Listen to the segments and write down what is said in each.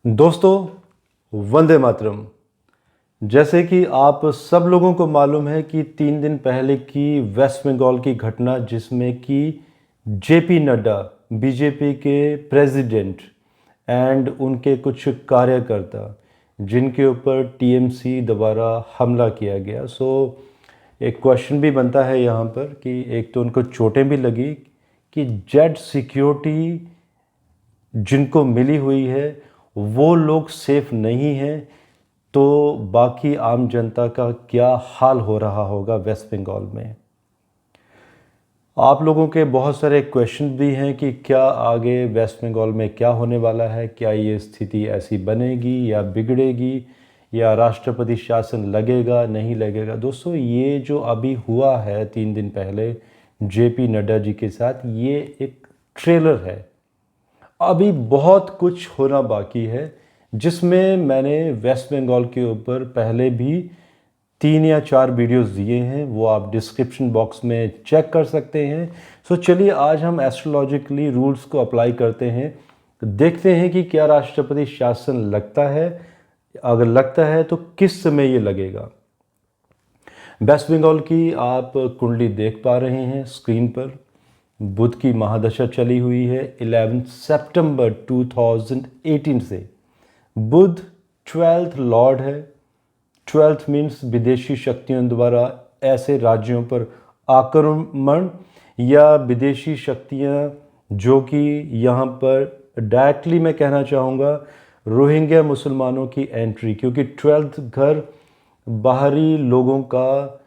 दोस्तों, वंदे मातरम। जैसे कि आप सब लोगों को मालूम है कि 3 दिन पहले की वेस्ट बंगाल की घटना, जिसमें कि जेपी नड्डा, बीजेपी के प्रेसिडेंट एंड उनके कुछ कार्यकर्ता, जिनके ऊपर टीएमसी द्वारा हमला किया गया। एक क्वेश्चन भी बनता है यहाँ पर कि एक तो उनको चोटें भी लगी कि जेड सिक्योरिटी जिनको मिली हुई है वो लोग सेफ नहीं हैं, तो बाकी आम जनता का क्या हाल हो रहा होगा वेस्ट बंगाल में। आप लोगों के बहुत सारे क्वेश्चन भी हैं कि क्या आगे वेस्ट बंगाल में क्या होने वाला है, क्या ये स्थिति ऐसी बनेगी या बिगड़ेगी, या राष्ट्रपति शासन लगेगा नहीं लगेगा। दोस्तों, ये जो अभी हुआ है 3 दिन पहले जेपी नड्डा जी के साथ, ये एक ट्रेलर है। अभी बहुत कुछ होना बाकी है, जिसमें मैंने वेस्ट बंगाल के ऊपर पहले भी 3 या 4 वीडियोस दिए हैं, वो आप डिस्क्रिप्शन बॉक्स में चेक कर सकते हैं। चलिए आज हम एस्ट्रोलॉजिकली रूल्स को अप्लाई करते हैं, देखते हैं कि क्या राष्ट्रपति शासन लगता है। अगर लगता है तो किस समय ये लगेगा। वेस्ट बंगाल की आप कुंडली देख पा रहे हैं स्क्रीन पर। बुध की महादशा चली हुई है 11 सितंबर 2018 से। बुध 12th लॉर्ड है। 12th मीन्स विदेशी शक्तियों द्वारा ऐसे राज्यों पर आक्रमण या विदेशी शक्तियां जो कि यहाँ पर डायरेक्टली मैं कहना चाहूँगा रोहिंग्या मुसलमानों की एंट्री, क्योंकि 12th घर बाहरी लोगों का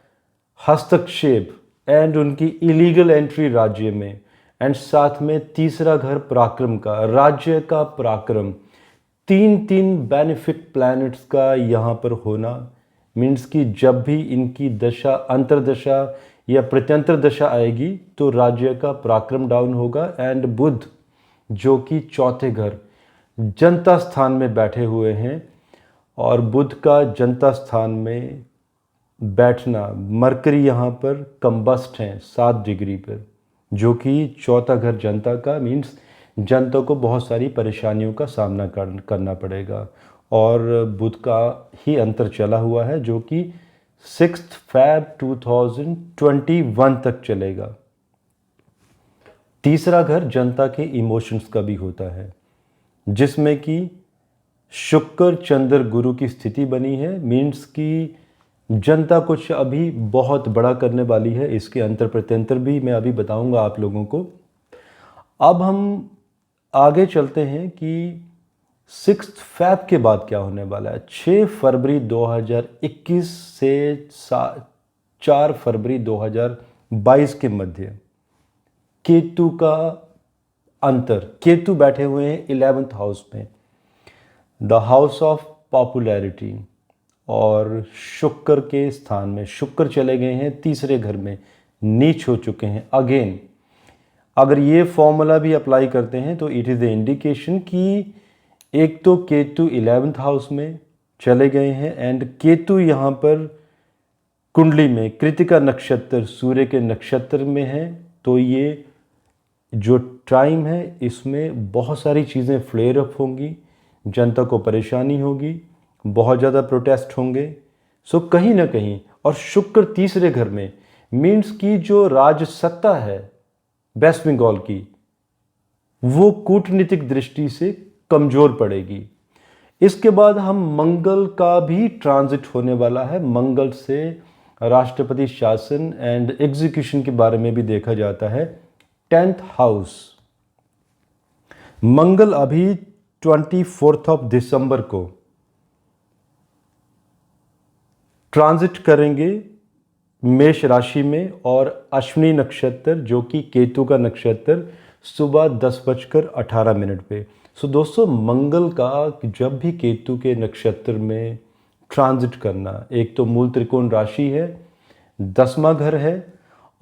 हस्तक्षेप एंड उनकी इलीगल एंट्री राज्य में, एंड साथ में तीसरा घर पराक्रम का, राज्य का पराक्रम। 3 बेनिफिट प्लैनेट्स का यहाँ पर होना मीन्स कि जब भी इनकी दशा अंतरदशा या प्रत्यंतर दशा आएगी तो राज्य का पराक्रम डाउन होगा। एंड बुध जो कि चौथे घर जनता स्थान में बैठे हुए हैं, और बुध का जनता स्थान में बैठना, मरकरी यहाँ पर कंबस्ट हैं 7 डिग्री पर, जो कि चौथा घर जनता का मीन्स जनता को बहुत सारी परेशानियों का सामना करना पड़ेगा। और बुध का ही अंतर चला हुआ है जो कि 6 फरवरी 2021 तक चलेगा। तीसरा घर जनता के इमोशंस का भी होता है, जिसमें कि शुक्र चंद्र गुरु की स्थिति बनी है। मीन्स कि जनता कुछ अभी बहुत बड़ा करने वाली है। इसके अंतर प्रत्यंतर भी मैं अभी बताऊंगा आप लोगों को। अब हम आगे चलते हैं कि 6 फरवरी के बाद क्या होने वाला है। 6 फरवरी 2021 से 4 फरवरी 2022 के मध्य केतु का अंतर। केतु बैठे हुए हैं 11th हाउस में, द हाउस ऑफ पॉपुलैरिटी, और शुक्र के स्थान में शुक्र चले गए हैं तीसरे घर में, नीच हो चुके हैं अगेन। अगर ये फॉर्मूला भी अप्लाई करते हैं तो इट इज़ द इंडिकेशन कि एक तो केतु 11th हाउस में चले गए हैं, एंड केतु यहाँ पर कुंडली में कृतिका नक्षत्र सूर्य के नक्षत्र में है। तो ये जो टाइम है इसमें बहुत सारी चीज़ें फ्लेयर अप होंगी, जनता को परेशानी होगी, बहुत ज़्यादा प्रोटेस्ट होंगे। कहीं ना कहीं, और शुक्र तीसरे घर में मीन्स की जो राज सत्ता है वेस्ट बंगाल की, वो कूटनीतिक दृष्टि से कमज़ोर पड़ेगी। इसके बाद हम मंगल का भी ट्रांजिट होने वाला है। मंगल से राष्ट्रपति शासन एंड एग्जीक्यूशन के बारे में भी देखा जाता है। 10th हाउस मंगल अभी 24 दिसंबर को ट्रांजिट करेंगे मेष राशि में, और अश्विनी नक्षत्र जो कि केतु का नक्षत्र सुबह 10:18 पे। दोस्तों, मंगल का जब भी केतु के नक्षत्र में ट्रांजिट करना, एक तो मूल त्रिकोण राशि है, 10वां घर है,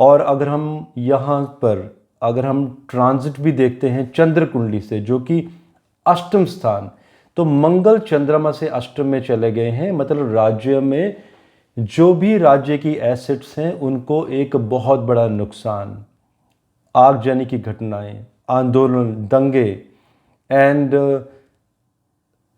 और अगर हम यहाँ पर ट्रांजिट भी देखते हैं चंद्र कुंडली से जो कि अष्टम स्थान, तो मंगल चंद्रमा से अष्टम में चले गए हैं। मतलब राज्य में जो भी राज्य की एसेट्स हैं उनको एक बहुत बड़ा नुकसान, आगजनी की घटनाएं, आंदोलन, दंगे, एंड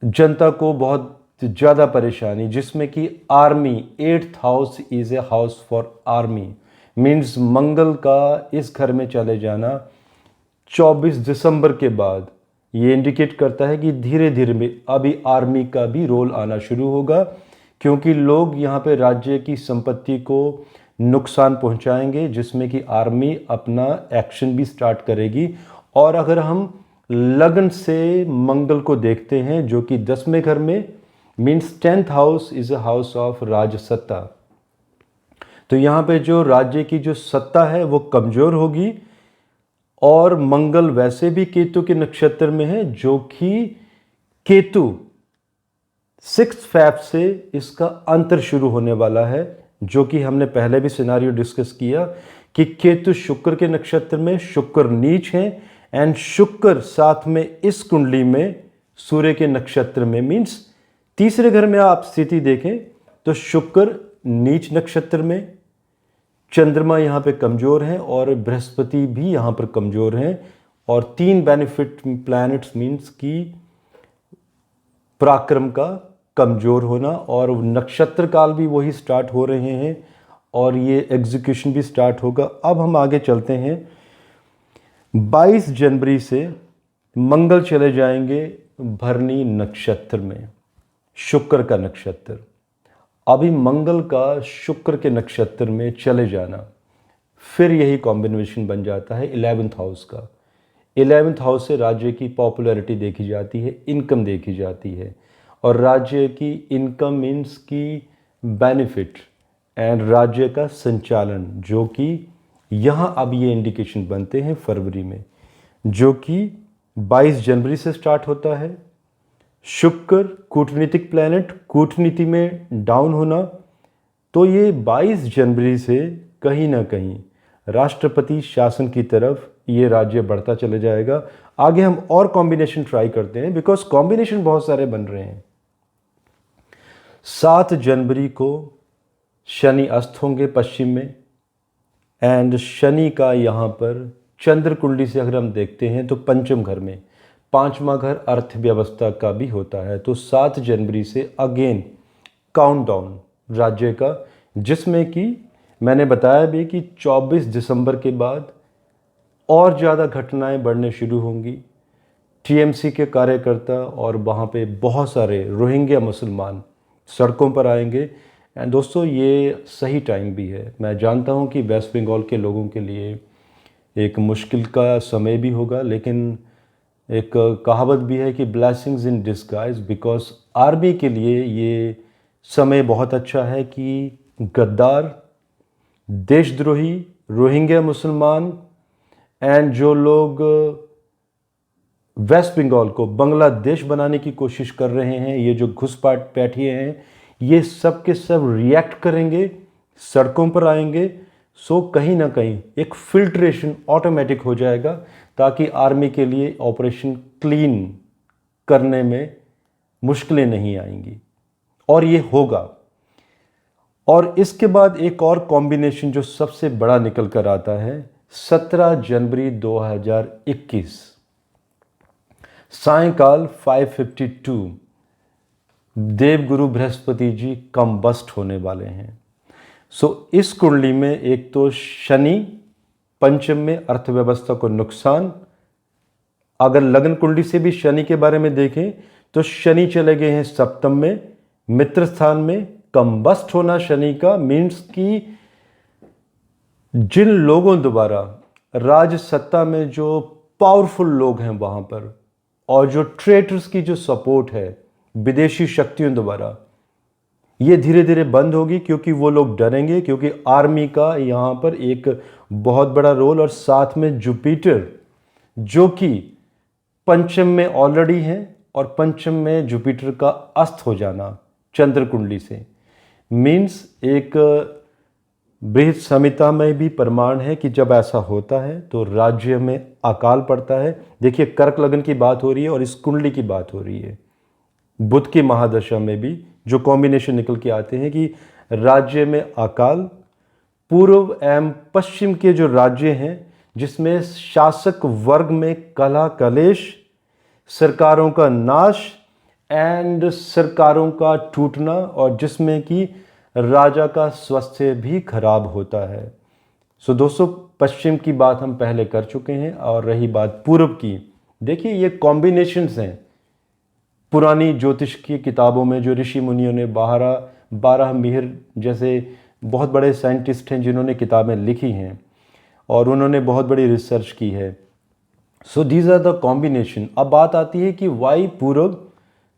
जनता को बहुत ज़्यादा परेशानी, जिसमें कि army 8th house is a house for army, means मंगल का इस घर में चले जाना 24 दिसंबर के बाद ये इंडिकेट करता है कि धीरे धीरे में अभी आर्मी का भी रोल आना शुरू होगा, क्योंकि लोग यहाँ पे राज्य की संपत्ति को नुकसान पहुँचाएंगे, जिसमें कि आर्मी अपना एक्शन भी स्टार्ट करेगी। और अगर हम लगन से मंगल को देखते हैं जो कि 10वें घर में, means 10th house is a house of राजसत्ता, तो यहाँ पे जो राज्य की जो सत्ता है वो कमज़ोर होगी। और मंगल वैसे भी केतु के नक्षत्र में है, जो कि केतु 6 फैब से इसका अंतर शुरू होने वाला है, जो कि हमने पहले भी सिनारियो डिस्कस किया कि केतु शुक्र के नक्षत्र में, शुक्र नीच है, एंड शुक्र साथ में इस कुंडली में सूर्य के नक्षत्र में, मीन्स तीसरे घर में आप स्थिति देखें तो शुक्र नीच नक्षत्र में, चंद्रमा यहाँ पे कमज़ोर है और बृहस्पति भी यहाँ पर कमज़ोर हैं। और 3 बेनिफिट प्लैनेट्स मीन्स कि पराक्रम का कमज़ोर होना, और नक्षत्र काल भी वही स्टार्ट हो रहे हैं और ये एग्जीक्यूशन भी स्टार्ट होगा। अब हम आगे चलते हैं। 22 जनवरी से मंगल चले जाएंगे भरणी नक्षत्र में, शुक्र का नक्षत्र। अभी मंगल का शुक्र के नक्षत्र में चले जाना, फिर यही कॉम्बिनेशन बन जाता है 11th हाउस का। 11th हाउस से राज्य की पॉपुलैरिटी देखी जाती है, इनकम देखी जाती है, और राज्य की इनकम मीन्स की बेनिफिट एंड राज्य का संचालन, जो कि यहाँ अब ये इंडिकेशन बनते हैं फरवरी में, जो कि 22 जनवरी से स्टार्ट होता है। शुक्र कूटनीतिक प्लैनेट, कूटनीति में डाउन होना, तो ये 22 जनवरी से कहीं ना कहीं राष्ट्रपति शासन की तरफ ये राज्य बढ़ता चले जाएगा। आगे हम और कॉम्बिनेशन ट्राई करते हैं, बिकॉज कॉम्बिनेशन बहुत सारे बन रहे हैं। 7 जनवरी को शनि अस्त होंगे पश्चिम में, एंड शनि का यहाँ पर चंद्र कुंडली से अगर हम देखते हैं तो पंचम घर में, 5वां घर अर्थव्यवस्था का भी होता है। तो 7 जनवरी से अगेन काउंटडाउन राज्य का, जिसमें कि मैंने बताया भी कि 24 दिसंबर के बाद और ज़्यादा घटनाएं बढ़ने शुरू होंगी। टीएमसी के कार्यकर्ता और वहाँ पे बहुत सारे रोहिंग्या मुसलमान सड़कों पर आएंगे। एंड दोस्तों, ये सही टाइम भी है। मैं जानता हूँ कि वेस्ट बंगाल के लोगों के लिए एक मुश्किल का समय भी होगा, लेकिन एक कहावत भी है कि blessings in disguise, because army के लिए ये समय बहुत अच्छा है कि गद्दार, देशद्रोही, रोहिंग्या मुसलमान एंड जो लोग वेस्ट बंगाल को बांग्लादेश बनाने की कोशिश कर रहे हैं, ये जो घुसपैठ बैठिए हैं, ये सब के सब रिएक्ट करेंगे, सड़कों पर आएंगे। सो कहीं ना कहीं एक फिल्ट्रेशन ऑटोमेटिक हो जाएगा, ताकि आर्मी के लिए ऑपरेशन क्लीन करने में मुश्किलें नहीं आएंगी, और ये होगा। और इसके बाद एक और कॉम्बिनेशन जो सबसे बड़ा निकल कर आता है, 17 जनवरी 2021 सायंकाल 5:52 देवगुरु बृहस्पति जी कम्बस्ट होने वाले हैं। सो इस कुंडली में एक तो शनि पंचम में, अर्थव्यवस्था को नुकसान। अगर लग्न कुंडली से भी शनि के बारे में देखें तो शनि चले गए हैं सप्तम में, मित्र स्थान में। कम्बस्ट होना शनि का मीन्स कि जिन लोगों द्वारा राज सत्ता में जो पावरफुल लोग हैं वहाँ पर, और जो ट्रेटर्स की जो सपोर्ट है विदेशी शक्तियों द्वारा, ये धीरे धीरे बंद होगी, क्योंकि वो लोग डरेंगे, क्योंकि आर्मी का यहाँ पर एक बहुत बड़ा रोल, और साथ में जुपिटर जो कि पंचम में ऑलरेडी है, और पंचम में जुपिटर का अस्त हो जाना चंद्र कुंडली से मीन्स एक बृहद संहिता में भी प्रमाण है कि जब ऐसा होता है तो राज्य में अकाल पड़ता है। देखिए, कर्क लगन की बात हो रही है और इस कुंडली की बात हो रही है। बुध की महादशा में भी जो कॉम्बिनेशन निकल के आते हैं कि राज्य में अकाल, पूर्व एवं पश्चिम के जो राज्य हैं जिसमें शासक वर्ग में कलह कलेश, सरकारों का नाश एंड सरकारों का टूटना, और जिसमें कि राजा का स्वास्थ्य भी खराब होता है। सो दोस्तों, पश्चिम की बात हम पहले कर चुके हैं, और रही बात पूर्व की, देखिए ये कॉम्बिनेशंस हैं पुरानी ज्योतिष की किताबों में, जो ऋषि मुनियों ने 12 मिहिर जैसे बहुत बड़े साइंटिस्ट हैं जिन्होंने किताबें लिखी हैं और उन्होंने बहुत बड़ी रिसर्च की है। So these are the combination. अब बात आती है कि वाई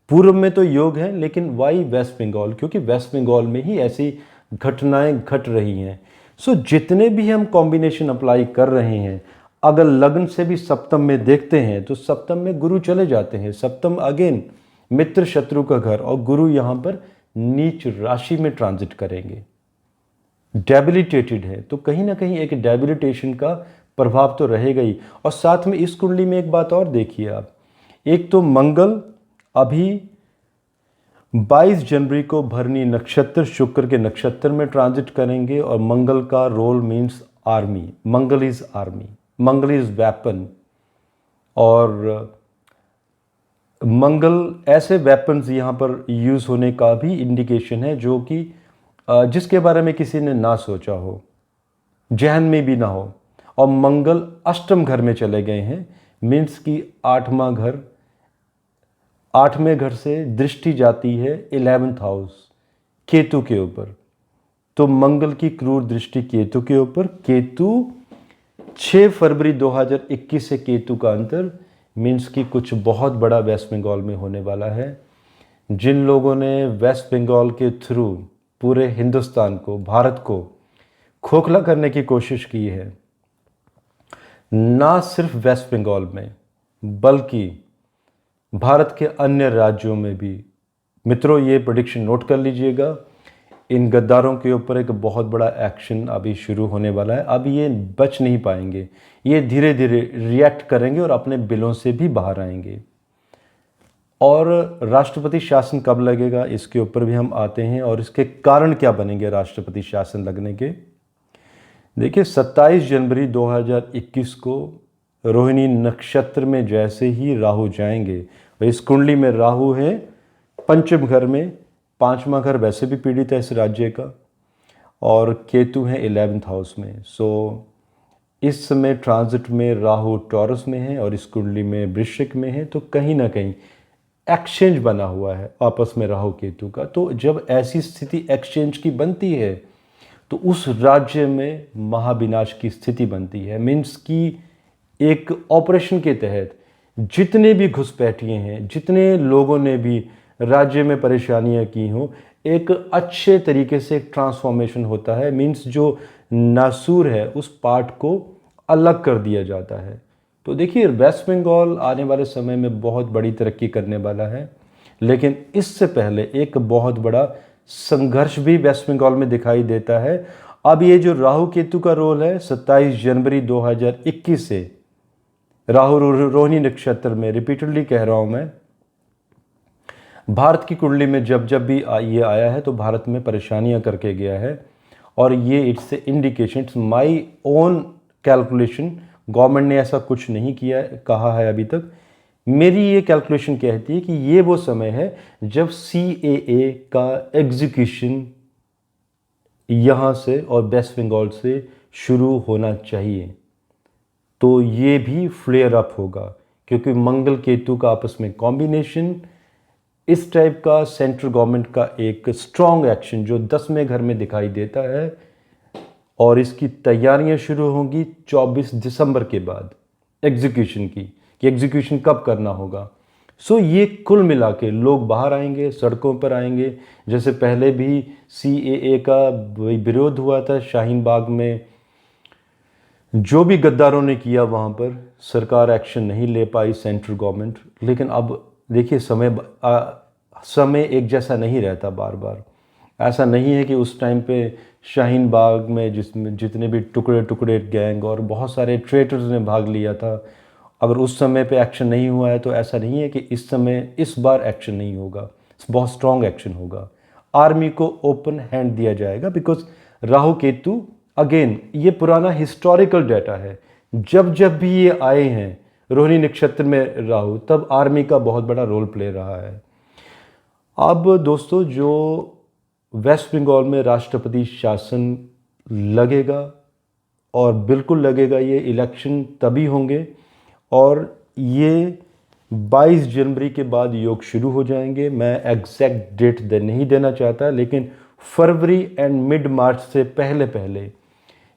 पूर्व में तो योग है, लेकिन वाई वेस्ट बंगाल, क्योंकि वेस्ट बंगाल में ही ऐसी घटनाएं घट रही हैं। सो जितने भी हम कॉम्बिनेशन अप्लाई कर रहे हैं, अगर लग्न से भी सप्तम में देखते हैं तो सप्तम में गुरु चले जाते हैं। सप्तम अगेन मित्र शत्रु का घर, और गुरु यहाँ पर नीच राशि में ट्रांजिट करेंगे, डेबिलिटेटेड है, तो कहीं ना कहीं एक डेबिलिटेशन का प्रभाव तो रहेगा ही। और साथ में इस कुंडली में एक बात और देखिए आप, एक तो मंगल अभी 22 जनवरी को भरनी नक्षत्र शुक्र के नक्षत्र में ट्रांजिट करेंगे, और मंगल का role means army, Mangal is army, Mangal is weapon, और मंगल ऐसे वेपन्स यहाँ पर यूज़ होने का भी इंडिकेशन है जो कि जिसके बारे में किसी ने ना सोचा हो, जहन में भी ना हो। और मंगल अष्टम घर में चले गए हैं, मीन्स कि 8वें घर से दृष्टि जाती है 11th हाउस केतु के ऊपर। तो मंगल की क्रूर दृष्टि केतु के ऊपर, केतु 6 फरवरी 2021 से केतु का अंतर, मीन्स कि कुछ बहुत बड़ा वेस्ट बंगाल में होने वाला है। जिन लोगों ने वेस्ट बंगाल के थ्रू पूरे हिंदुस्तान को, भारत को खोखला करने की कोशिश की है, ना सिर्फ वेस्ट बंगाल में बल्कि भारत के अन्य राज्यों में भी, मित्रों ये प्रेडिक्शन नोट कर लीजिएगा, इन गद्दारों के ऊपर एक बहुत बड़ा एक्शन अभी शुरू होने वाला है। अब ये बच नहीं पाएंगे, ये धीरे धीरे रिएक्ट करेंगे और अपने बिलों से भी बाहर आएंगे। और राष्ट्रपति शासन कब लगेगा, इसके ऊपर भी हम आते हैं, और इसके कारण क्या बनेंगे राष्ट्रपति शासन लगने के। देखिए 27 जनवरी 2021 को रोहिणी नक्षत्र में जैसे ही राहु जाएंगे, और इस कुंडली में राहु है पंचम घर में, 5वां घर वैसे भी पीड़ित है इस राज्य का, और केतु है 11th हाउस में। सो इस समय ट्रांजिट में राहु टॉरस में है और इस कुंडली में वृश्चिक में है, तो कहीं ना कहीं एक्सचेंज बना हुआ है आपस में राहु केतु का। तो जब ऐसी स्थिति एक्सचेंज की बनती है तो उस राज्य में महाविनाश की स्थिति बनती है। मीन्स कि एक ऑपरेशन के तहत जितने भी घुसपैठिए हैं, जितने लोगों ने भी राज्य में परेशानियां की हों, एक अच्छे तरीके से एक ट्रांसफॉर्मेशन होता है। मीन्स जो नासूर है उस पार्ट को अलग कर दिया जाता है। तो देखिए वेस्ट बंगाल आने वाले समय में बहुत बड़ी तरक्की करने वाला है, लेकिन इससे पहले एक बहुत बड़ा संघर्ष भी वेस्ट बंगाल में दिखाई देता है। अब ये जो राहु केतु का रोल है 27 जनवरी 2021 से राहु रोहिणी नक्षत्र में, रिपीटेडली कह रहा हूं मैं, भारत की कुंडली में जब जब भी ये आया है तो भारत में परेशानियां करके गया है। और ये it's indication, it's my own calculation, government ने ऐसा कुछ नहीं किया कहा है अभी तक, मेरी ये कैलकुलेशन कहती है कि ये वो समय है जब CAA का एग्जीक्यूशन यहाँ से और वेस्ट बंगाल से शुरू होना चाहिए। तो ये भी फ्लेयर अप होगा, क्योंकि मंगल केतु का आपस में कॉम्बिनेशन, इस टाइप का सेंट्रल गवर्नमेंट का एक स्ट्रॉन्ग एक्शन जो 10वें घर में दिखाई देता है, और इसकी तैयारियां शुरू होंगी 24 दिसंबर के बाद एग्जीक्यूशन की, कि एग्जीक्यूशन कब करना होगा। सो ये कुल मिला के लोग बाहर आएंगे, सड़कों पर आएंगे। जैसे पहले भी CAA का विरोध हुआ था शाहीन बाग में, जो भी गद्दारों ने किया वहाँ पर सरकार एक्शन नहीं ले पाई सेंट्रल गवर्नमेंट। लेकिन अब देखिए समय एक जैसा नहीं रहता बार बार। ऐसा नहीं है कि उस टाइम पे शाहीन बाग में जिसमें जितने भी टुकड़े टुकड़े गैंग और बहुत सारे ट्रेटर्स ने भाग लिया था, अगर उस समय पे एक्शन नहीं हुआ है तो ऐसा नहीं है कि इस बार एक्शन नहीं होगा, बहुत स्ट्रॉन्ग एक्शन होगा। आर्मी को ओपन हैंड दिया जाएगा, बिकॉज राहु केतु अगेन ये पुराना हिस्टोरिकल डाटा है, जब जब भी ये आए हैं रोहिणी नक्षत्र में राहु, तब आर्मी का बहुत बड़ा रोल प्ले रहा है। अब दोस्तों, जो वेस्ट बंगाल में राष्ट्रपति शासन लगेगा, और बिल्कुल लगेगा, ये इलेक्शन तभी होंगे और ये 22 जनवरी के बाद योग शुरू हो जाएंगे। मैं एग्जैक्ट डेट नहीं देना चाहता, लेकिन फरवरी एंड मिड मार्च से पहले पहले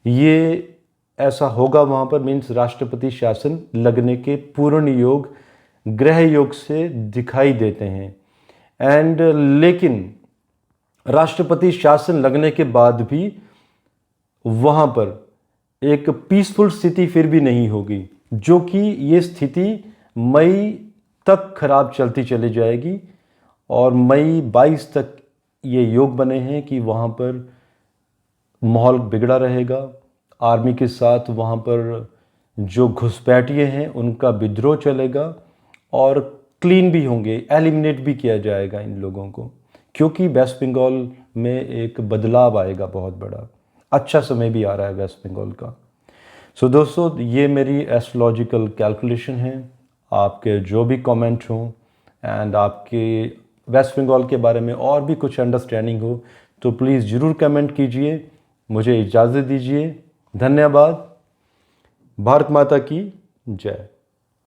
ये ऐसा होगा वहाँ पर। मीन्स राष्ट्रपति शासन लगने के पूर्ण योग ग्रह योग से दिखाई देते हैं। एंड लेकिन राष्ट्रपति शासन लगने के बाद भी वहाँ पर एक पीसफुल स्थिति फिर भी नहीं होगी, जो कि ये स्थिति मई तक खराब चलती चली जाएगी। और मई 22 तक ये योग बने हैं कि वहाँ पर माहौल बिगड़ा रहेगा। आर्मी के साथ वहाँ पर जो घुसपैठिए हैं उनका विद्रोह चलेगा और क्लीन भी होंगे, एलिमिनेट भी किया जाएगा इन लोगों को, क्योंकि वेस्ट बंगाल में एक बदलाव आएगा बहुत बड़ा। अच्छा समय भी आ रहा है वेस्ट बंगाल का। सो दोस्तों, ये मेरी एस्ट्रोलॉजिकल कैलकुलेशन है। आपके जो भी कमेंट हों एंड आपके वेस्ट बंगाल के बारे में और भी कुछ अंडरस्टैंडिंग हो तो प्लीज़ ज़रूर कमेंट कीजिए। मुझे इजाज़त दीजिए। धन्यवाद। भारत माता की जय।